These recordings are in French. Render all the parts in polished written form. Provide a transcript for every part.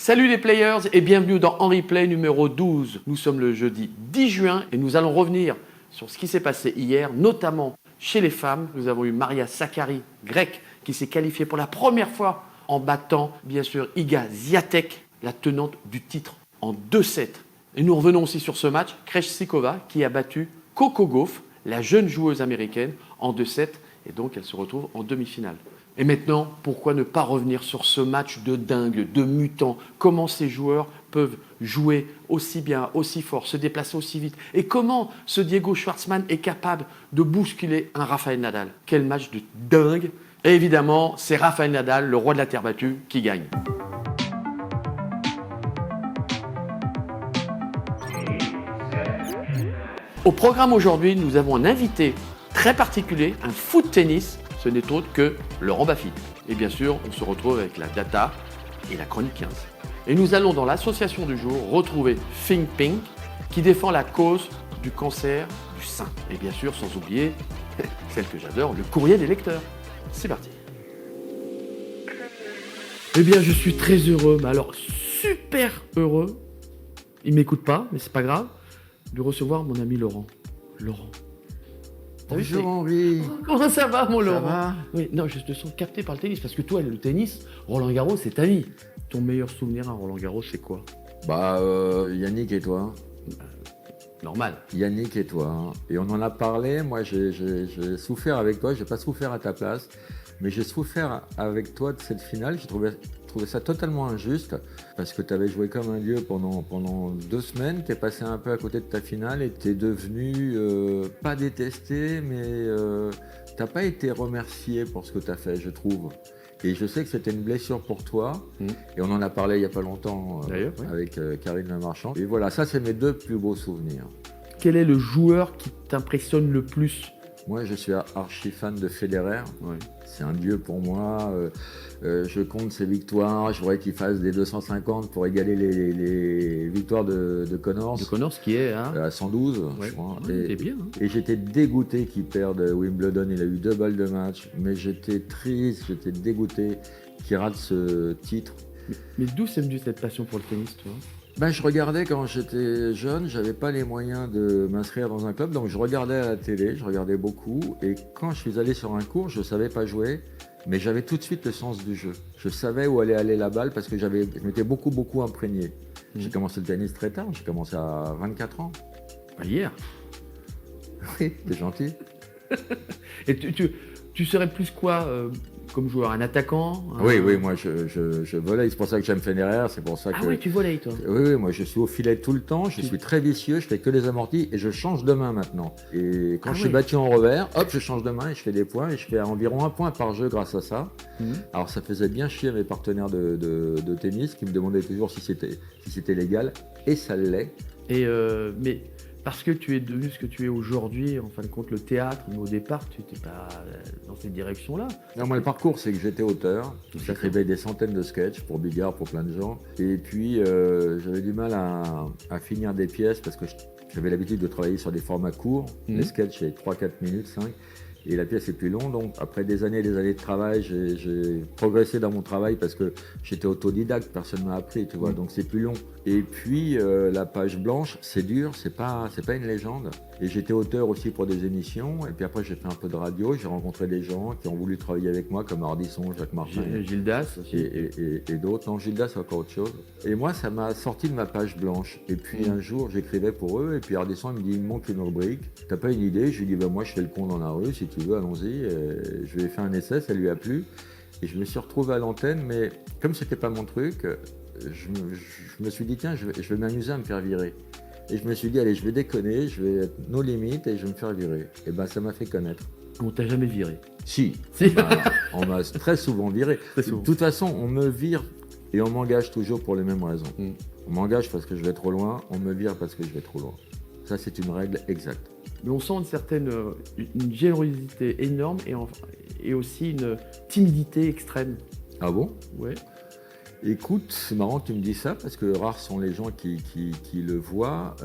Salut les players et bienvenue dans En Replay numéro 12. Nous sommes le jeudi 10 juin et nous allons revenir sur ce qui s'est passé hier, notamment chez les femmes. Nous avons eu Maria Sakkari, grecque, qui s'est qualifiée pour la première fois en battant, bien sûr, Iga Swiatek, la tenante du titre, en 2-7. Et nous revenons aussi sur ce match, Krejcikova, qui a battu Coco Gauff, la jeune joueuse américaine, en 2-7. Et donc, elle se retrouve en demi-finale. Et maintenant, pourquoi ne pas revenir sur ce match de dingue, de mutant? Comment ces joueurs peuvent jouer aussi bien, aussi fort, se déplacer aussi vite? Et comment ce Diego Schwartzmann est capable de bousculer un Rafael Nadal? Quel match de dingue! Et évidemment, c'est Rafael Nadal, le roi de la terre battue, qui gagne. Au programme aujourd'hui, nous avons un invité très particulier, un fou de tennis. Ce n'est autre que Laurent Baffy. Et bien sûr, on se retrouve avec la data et la chronique 15. Et nous allons dans l'association du jour retrouver Think Pink qui défend la cause du cancer du sein. Et bien sûr, sans oublier celle que j'adore, le courrier des lecteurs. C'est parti. Eh bien, je suis très heureux, mais alors super heureux. Il ne m'écoute pas, mais c'est pas grave, de recevoir mon ami Laurent. Laurent. Bonjour Henri. Comment ça va, mon Laurent? Ça va? Oui, non, je te sens capté par le tennis, parce que toi, le tennis, Roland-Garros, c'est ta vie. Ton meilleur souvenir à Roland-Garros, c'est quoi? Yannick et toi. Normal. Yannick et toi. Et on en a parlé, moi j'ai souffert avec toi, j'ai pas souffert à ta place, mais j'ai souffert avec toi de cette finale. J'ai trouvé ça totalement injuste, parce que tu avais joué comme un dieu pendant 2 semaines, tu es passé un peu à côté de ta finale et tu es devenu, pas détesté, mais t'as pas été remercié pour ce que tu as fait, je trouve. Et je sais que c'était une blessure pour toi, et on en a parlé il n'y a pas longtemps avec Karine Lemarchand. Et voilà, ça c'est mes 2 plus beaux souvenirs. Quel est le joueur qui t'impressionne le plus? Moi, je suis archi fan de Federer. Ouais. C'est un dieu pour moi. Je compte ses victoires. Je voudrais qu'il fasse des 250 pour égaler les victoires de Connors. De Connors qui est à 112, ouais. je crois. Ouais, t'es bien, hein. Et j'étais dégoûté qu'il perde Wimbledon. Il a eu 2 balles de match. Mais j'étais triste, j'étais dégoûté qu'il rate ce titre. Mais d'où c'est venu cette passion pour le tennis, toi? Je regardais quand j'étais jeune, j'avais pas les moyens de m'inscrire dans un club, donc je regardais à la télé, je regardais beaucoup, et quand je suis allé sur un cours, je savais pas jouer, mais j'avais tout de suite le sens du jeu. Je savais où allait aller la balle parce que je m'étais beaucoup imprégné. J'ai commencé le tennis très tard, j'ai commencé à 24 ans. Pas hier. Oui, t'es gentil. Et tu serais plus quoi comme joueur? Un attaquant? Oui, moi je volais, c'est pour ça que j'aime Federer, c'est pour ça que... Ah ouais, tu volais toi? Oui, moi je suis au filet tout le temps, je suis très vicieux, je fais que les amortis et je change de main maintenant. Et quand je suis battu en revers, hop, je change de main et je fais des points et je fais environ 1 point par jeu grâce à ça. Alors ça faisait bien chier mes partenaires de tennis qui me demandaient toujours si c'était légal, et ça l'est. Et mais parce que tu es devenu ce que tu es aujourd'hui, en fin de compte, le théâtre, mais au départ, tu n'étais pas dans cette direction-là. Non, moi, le parcours, c'est que j'étais auteur. J'écrivais des centaines de sketchs pour Bigard, pour plein de gens. Et puis, j'avais du mal à finir des pièces parce que j'avais l'habitude de travailler sur des formats courts. Les sketchs, c'est 3-4 minutes, 5. Et la pièce est plus longue, donc après des années et des années de travail, j'ai progressé dans mon travail parce que j'étais autodidacte, personne ne m'a appris, tu vois, donc c'est plus long. Et puis la page blanche, c'est dur, c'est pas une légende. Et j'étais auteur aussi pour des émissions, et puis après j'ai fait un peu de radio, j'ai rencontré des gens qui ont voulu travailler avec moi, comme Ardisson, Jacques Martin. Gildas aussi. Et d'autres. Non, Gildas, c'est encore autre chose. Et moi, ça m'a sorti de ma page blanche. Et puis un jour, j'écrivais pour eux, et puis Ardisson, il me dit, il me manque une rubrique. T'as pas une idée? Je lui dis, moi je fais le con dans la rue, si tu veux, allons-y. Je lui ai fait un essai, ça lui a plu. Et je me suis retrouvé à l'antenne, mais comme c'était pas mon truc, je me suis dit, tiens, je vais m'amuser à me faire virer. Et je me suis dit, allez, je vais déconner, je vais être nos limites et je vais me faire virer. Et ça m'a fait connaître. On t'a jamais viré? Si. On m'a très souvent viré. De toute façon, on me vire et on m'engage toujours pour les mêmes raisons. On m'engage parce que je vais trop loin, on me vire parce que je vais trop loin. Ça, c'est une règle exacte. Mais on sent une générosité énorme et aussi une timidité extrême. Ah bon? Ouais. Écoute, c'est marrant que tu me dis ça parce que rares sont les gens qui le voient.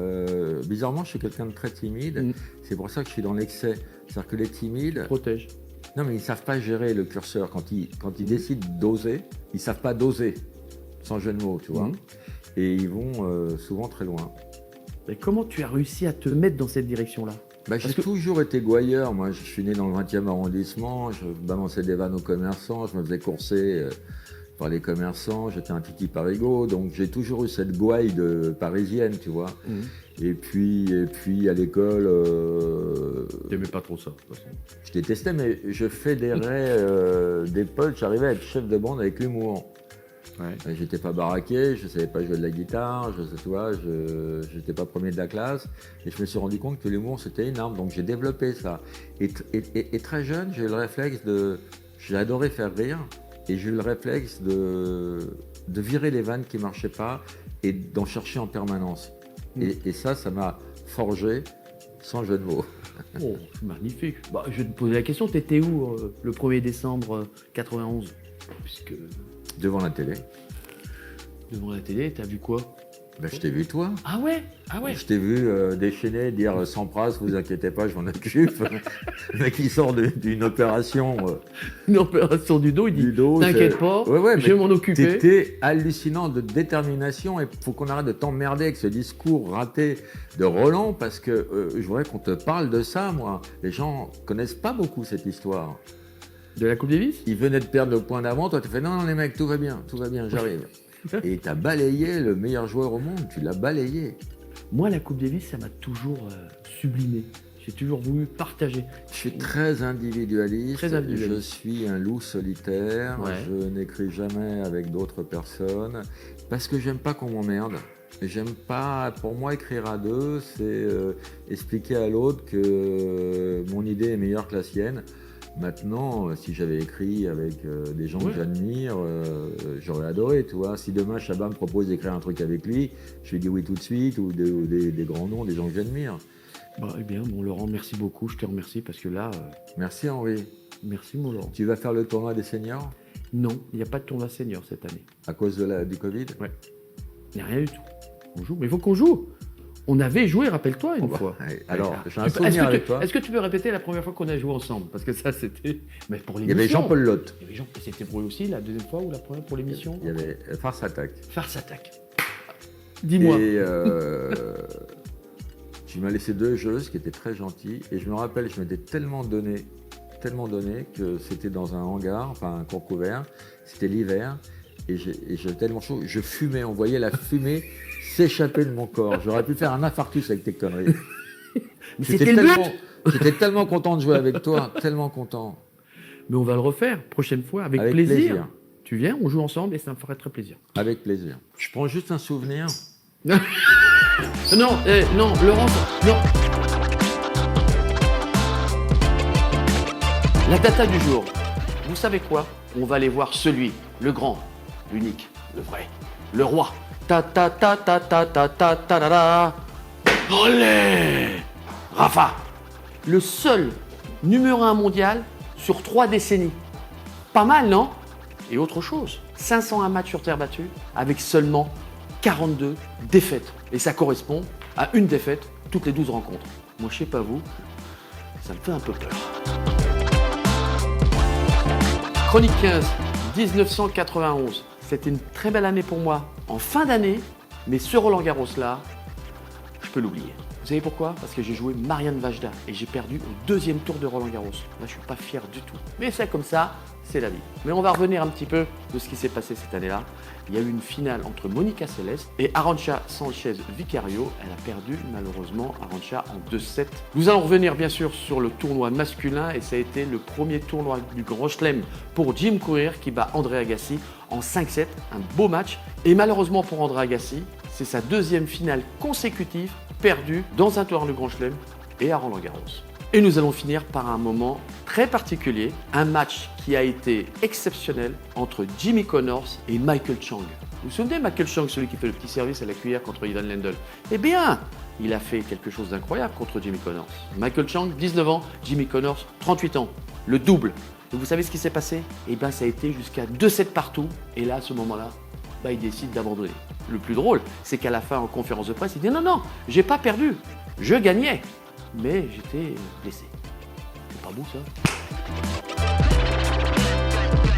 Bizarrement, je suis quelqu'un de très timide. C'est pour ça que je suis dans l'excès. C'est-à-dire que les timides... Protège. Non, mais ils ne savent pas gérer le curseur. Quand ils décident d'oser, ils ne savent pas doser. sans jeu de mots, tu vois. Et ils vont souvent très loin. Mais comment tu as réussi à te mettre dans cette direction-là? J'ai toujours été gouailleur. Moi, je suis né dans le 20e arrondissement. Je balançais des vannes aux commerçants. Je me faisais courser par les commerçants. J'étais un titi parigot. Donc, j'ai toujours eu cette gouaille parisienne, tu vois. Et puis à l'école... T'aimais pas trop ça, de toute façon. Je détestais, mais je fédérais des potes. J'arrivais à être chef de bande avec l'humour. Ouais. J'étais pas baraqué, je savais pas jouer de la guitare, je n'étais pas premier de la classe. Et je me suis rendu compte que l'humour, c'était une arme. Donc j'ai développé ça. Et très jeune, j'ai eu le réflexe de... J'ai adoré faire rire. Et j'ai eu le réflexe de virer les vannes qui marchaient pas et d'en chercher en permanence. Et ça m'a forgé sans jeu de mots. Oh, magnifique. Bah, je vais te poser la question, t'étais où le 1er décembre 91? Puisque... Devant la télé. Devant la télé, t'as vu quoi? Je t'ai vu toi. Ah ouais? Je t'ai vu déchaîner, dire sans phrase, vous inquiétez pas, je m'en occupe. Le mec qui sort d'une opération. Une opération du dos, il dit t'inquiète pas, je vais m'en occuper. T'étais hallucinant de détermination et il faut qu'on arrête de t'emmerder avec ce discours raté de Roland parce que je voudrais qu'on te parle de ça, moi. Les gens connaissent pas beaucoup cette histoire. De la Coupe Davis? Ils venaient de perdre le point d'avant, toi tu fais non les mecs, tout va bien, j'arrive. Et t'as balayé le meilleur joueur au monde, tu l'as balayé. Moi la Coupe Davis, ça m'a toujours sublimé. J'ai toujours voulu partager. Je suis très individualiste, je suis un loup solitaire, je n'écris jamais avec d'autres personnes, parce que j'aime pas qu'on m'emmerde. J'aime pas, pour moi écrire à deux, c'est expliquer à l'autre que mon idée est meilleure que la sienne. Maintenant, si j'avais écrit avec des gens que j'admire, j'aurais adoré, tu vois. Si demain Chabat me propose d'écrire un truc avec lui, je lui dis oui tout de suite, ou des grands noms, des gens que j'admire. Eh bien, mon Laurent, merci beaucoup, je te remercie parce que là... Merci Henri. Merci mon Laurent. Tu vas faire le tournoi des seniors? Non, il n'y a pas de tournoi senior cette année. À cause du Covid? Ouais. Il n'y a rien du tout. On joue, mais il faut qu'on joue. On avait joué, rappelle-toi, une fois. Alors, j'ai un souvenir avec toi. Est-ce que tu peux répéter la première fois qu'on a joué ensemble? Parce que ça, c'était... Mais pour l'émission. Il y avait Jean-Paul Lotte. Il y avait Jean... C'était pour lui aussi, la deuxième fois ou la première pour l'émission? Il y avait Farce Attack. Farce Attack. Dis-moi. Et tu m'as laissé 2 joueuses qui étaient très gentilles. Et je me rappelle, je m'étais tellement donné que c'était dans un hangar, enfin un cours couvert. C'était l'hiver. Et j'avais tellement chaud. Je fumais, on voyait la fumée s'échapper de mon corps. J'aurais pu faire un infarctus avec tes conneries. J'étais tellement content de jouer avec toi, tellement content. Mais on va le refaire, prochaine fois, avec plaisir. Tu viens, on joue ensemble et ça me ferait très plaisir. Avec plaisir. Je prends juste un souvenir. Non, Laurent, non. La data du jour. Vous savez quoi? On va aller voir celui, le grand, l'unique, le vrai, le roi. Ta-ta-ta-ta-ta-ta-ta-ta-ta-ta. Olé! Rafa, le seul numéro 1 mondial sur 3 décennies. Pas mal, non? Et autre chose, 501 matchs sur terre battue avec seulement 42 défaites. Et ça correspond à une défaite toutes les 12 rencontres. Moi, je sais pas vous, ça me fait un peu peur. Chronique 15, 1991. C'était une très belle année pour moi en fin d'année, mais ce Roland-Garros-là, je peux l'oublier. Vous savez pourquoi? Parce que j'ai joué Marianne Vajda et j'ai perdu au 2e tour de Roland-Garros. Là, je suis pas fier du tout. Mais c'est comme ça, c'est la vie. Mais on va revenir un petit peu de ce qui s'est passé cette année-là. Il y a eu une finale entre Monica Seles et Arantxa Sánchez Vicario. Elle a perdu malheureusement Arantxa en 2-7. Nous allons revenir bien sûr sur le tournoi masculin et ça a été le premier tournoi du Grand Chelem pour Jim Courier qui bat André Agassi en 5-7. Un beau match. Et malheureusement pour André Agassi, c'est sa 2e finale consécutive perdue dans un tournoi du Grand Chelem et à Roland-Garros. Et nous allons finir par un moment très particulier, un match qui a été exceptionnel entre Jimmy Connors et Michael Chang. Vous vous souvenez Michael Chang, celui qui fait le petit service à la cuillère contre Ivan Lendl? Eh bien, il a fait quelque chose d'incroyable contre Jimmy Connors. Michael Chang, 19 ans, Jimmy Connors, 38 ans, le double. Et vous savez ce qui s'est passé? Eh bien, ça a été jusqu'à 2-7 partout. Et là, à ce moment-là, il décide d'abandonner. Le plus drôle, c'est qu'à la fin, en conférence de presse, il dit non, j'ai pas perdu, je gagnais. Mais j'étais blessé. C'est pas beau ça?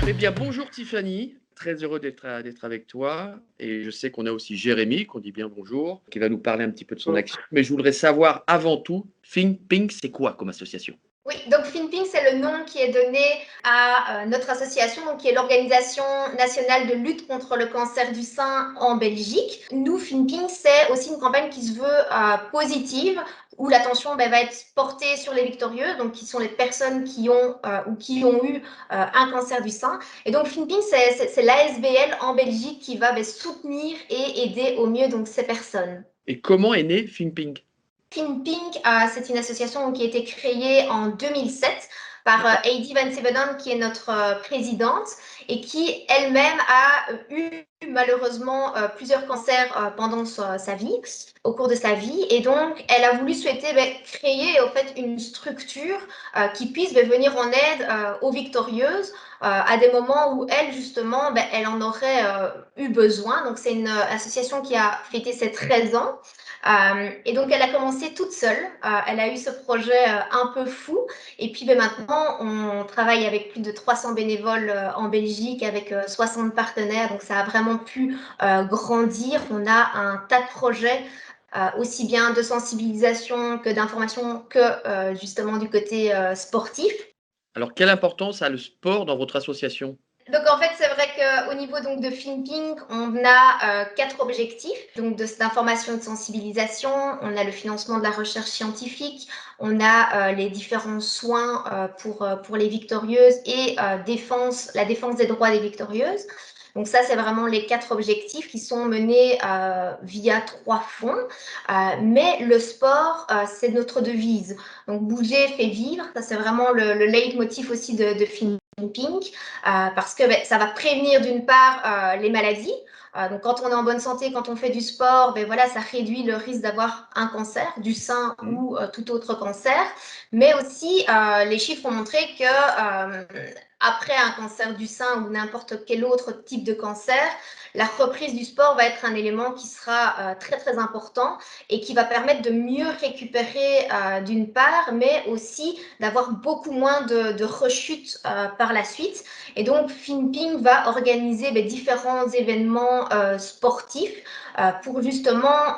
Eh bien bonjour Tiffany, Très heureux d'être avec toi. Et je sais qu'on a aussi Jérémy, qu'on dit bien bonjour, qui va nous parler un petit peu de son action. Mais je voudrais savoir avant tout, Think Pink, c'est quoi comme association? Oui, donc FinPink, c'est le nom qui est donné à notre association, donc qui est l'Organisation nationale de lutte contre le cancer du sein en Belgique. Nous, FinPink, c'est aussi une campagne qui se veut positive, où l'attention va être portée sur les victorieuses, donc qui sont les personnes qui ont ou qui ont eu un cancer du sein. Et donc FinPink, c'est l'ASBL en Belgique qui va soutenir et aider au mieux donc ces personnes. Et comment est né Think Pink? FinPink, c'est une association qui a été créée en 2007 par Heidi Van Sevenen, qui est notre présidente, et qui elle-même a eu malheureusement plusieurs cancers pendant sa vie, au cours de sa vie. Et donc, elle a voulu créer en fait une structure qui puisse venir en aide aux victorieuses à des moments où elle, justement, elle en aurait eu besoin. Donc, c'est une association qui a fêté ses 13 ans. Et donc, elle a commencé toute seule. Elle a eu ce projet un peu fou. Et puis, maintenant, on travaille avec plus de 300 bénévoles en Belgique, avec 60 partenaires. Donc, ça a vraiment pu grandir. On a un tas de projets, aussi bien de sensibilisation que d'information, que justement du côté sportif. Alors, quelle importance a le sport dans votre association? Donc en fait, c'est vrai qu'au niveau donc de FinPink, on a 4 objectifs donc d'information et de sensibilisation. On a le financement de la recherche scientifique, on a les différents soins pour les victorieuses et la défense des droits des victorieuses. Donc ça, c'est vraiment les 4 objectifs qui sont menés via 3 fonds. Mais le sport, c'est notre devise. Donc bouger fait vivre, ça c'est vraiment le leitmotiv aussi de FinPink, parce que ça va prévenir d'une part les maladies. Donc quand on est en bonne santé, quand on fait du sport, voilà, ça réduit le risque d'avoir un cancer du sein ou tout autre cancer. Mais aussi, les chiffres ont montré que après un cancer du sein ou n'importe quel autre type de cancer, la reprise du sport va être un élément qui sera très très important et qui va permettre de mieux récupérer d'une part, mais aussi d'avoir beaucoup moins de rechutes par la suite. Et donc, FinPink va organiser différents événements sportifs pour justement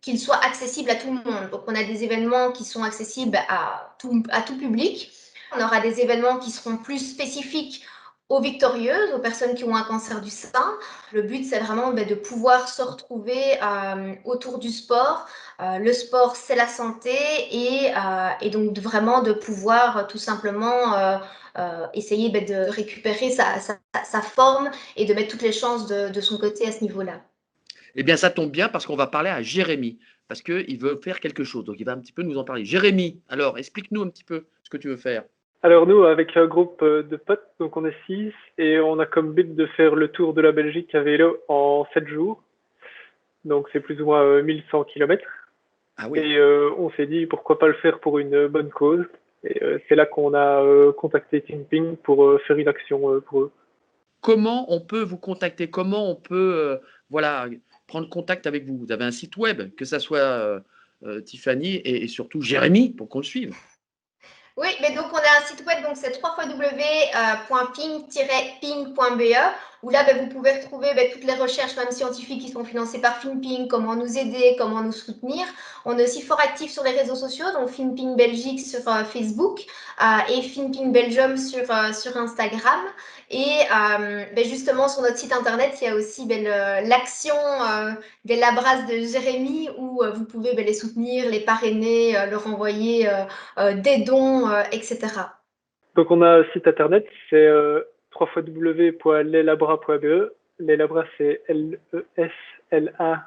qu'ils soient accessibles à tout le monde. Donc, on a des événements qui sont accessibles à tout public. On aura des événements qui seront plus spécifiques aux victorieuses, aux personnes qui ont un cancer du sein. Le but, c'est vraiment de pouvoir se retrouver autour du sport. Le sport, c'est la santé et donc vraiment de pouvoir tout simplement essayer de récupérer sa forme et de mettre toutes les chances de son côté à ce niveau-là. Eh bien, ça tombe bien parce qu'on va parler à Jérémy, parce qu'il veut faire quelque chose. Donc, il va un petit peu nous en parler. Jérémy, alors, explique-nous un petit peu ce que tu veux faire. Alors nous, avec un groupe de potes, donc on est 6, et on a comme but de faire le tour de la Belgique à vélo en 7 jours. Donc c'est plus ou moins 1100 km. Ah oui. Et on s'est dit pourquoi pas le faire pour une bonne cause. Et c'est là qu'on a contacté FinPink pour faire une action pour eux. Comment on peut vous contacter? Comment on peut prendre contact avec vous? Vous avez un site web, que ça soit Tiffany et surtout Jérémy, pour qu'on le suive. Oui, mais donc on a un site web, donc c'est www.ping-ping.be, où là vous pouvez retrouver toutes les recherches même scientifiques qui sont financées par FinPing, comment nous aider, comment nous soutenir. On est aussi fort actif sur les réseaux sociaux, donc FinPing Belgique sur Facebook et FinPing Belgium sur Instagram. Et justement sur notre site internet, il y a aussi l'action des Labras de Jérémy, où vous pouvez les soutenir, les parrainer, leur envoyer des dons, etc. Donc on a un site internet, c'est www.lelabras.be. Les Labras, c'est Leslabras,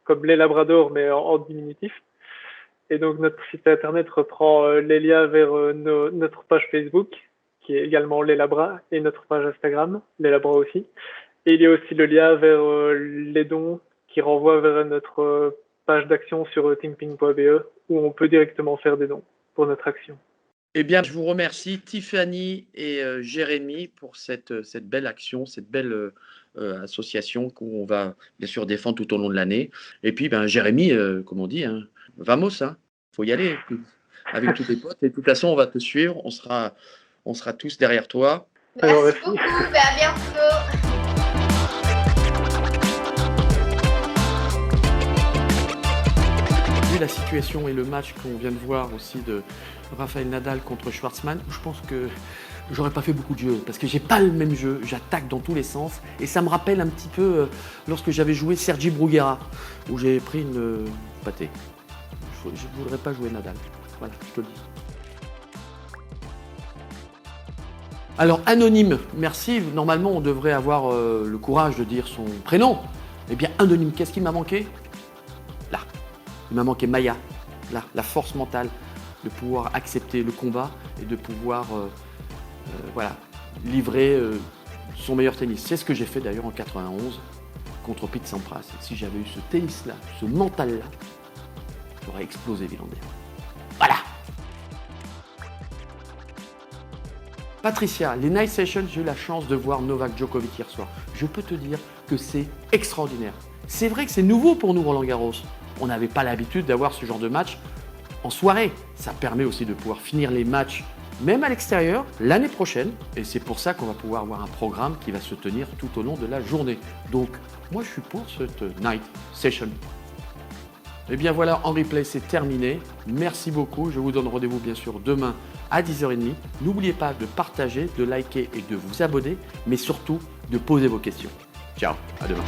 comme les Labradors, mais en diminutif. Et donc notre site internet reprend les liens vers notre page Facebook, qui est également Les Labras, et notre page Instagram, Les Labras aussi. Et il y a aussi le lien vers les dons qui renvoie vers notre page d'action sur thinkping.be, où on peut directement faire des dons pour notre action. Eh bien, je vous remercie, Tiffany et Jérémy, pour cette belle action, cette belle association qu'on va bien sûr défendre tout au long de l'année. Et puis, Jérémy, comme on dit, hein, vamos, hein, faut y aller avec tous tes potes. Et de toute façon, on va te suivre, on sera tous derrière toi. Merci beaucoup, à bientôt. Vu la situation et le match qu'on vient de voir aussi de Rafael Nadal contre Schwartzmann, je pense que j'aurais pas fait beaucoup de jeux parce que j'ai pas le même jeu, j'attaque dans tous les sens et ça me rappelle un petit peu lorsque j'avais joué Sergi Bruguera où j'ai pris une pâtée. Je ne voudrais pas jouer Nadal, voilà, je te le dis. Alors anonyme, merci, normalement on devrait avoir le courage de dire son prénom. Eh bien anonyme, qu'est-ce qui m'a manqué? Là, il m'a manqué Maya, là, la force mentale de pouvoir accepter le combat et de pouvoir voilà, livrer son meilleur tennis. C'est ce que j'ai fait d'ailleurs en 91 contre Pete Sampras. Et si j'avais eu ce tennis-là, ce mental-là, j'aurais explosé Villander. Voilà. Patricia, les Night Sessions, j'ai eu la chance de voir Novak Djokovic hier soir. Je peux te dire que c'est extraordinaire. C'est vrai que c'est nouveau pour nous Roland Garros. On n'avait pas l'habitude d'avoir ce genre de match en soirée. Ça permet aussi de pouvoir finir les matchs même à l'extérieur l'année prochaine. Et c'est pour ça qu'on va pouvoir avoir un programme qui va se tenir tout au long de la journée. Donc moi je suis pour cette Night Session. Et bien voilà, en replay c'est terminé. Merci beaucoup. Je vous donne rendez-vous bien sûr demain à 10h30. N'oubliez pas de partager, de liker et de vous abonner, mais surtout de poser vos questions. Ciao, à demain.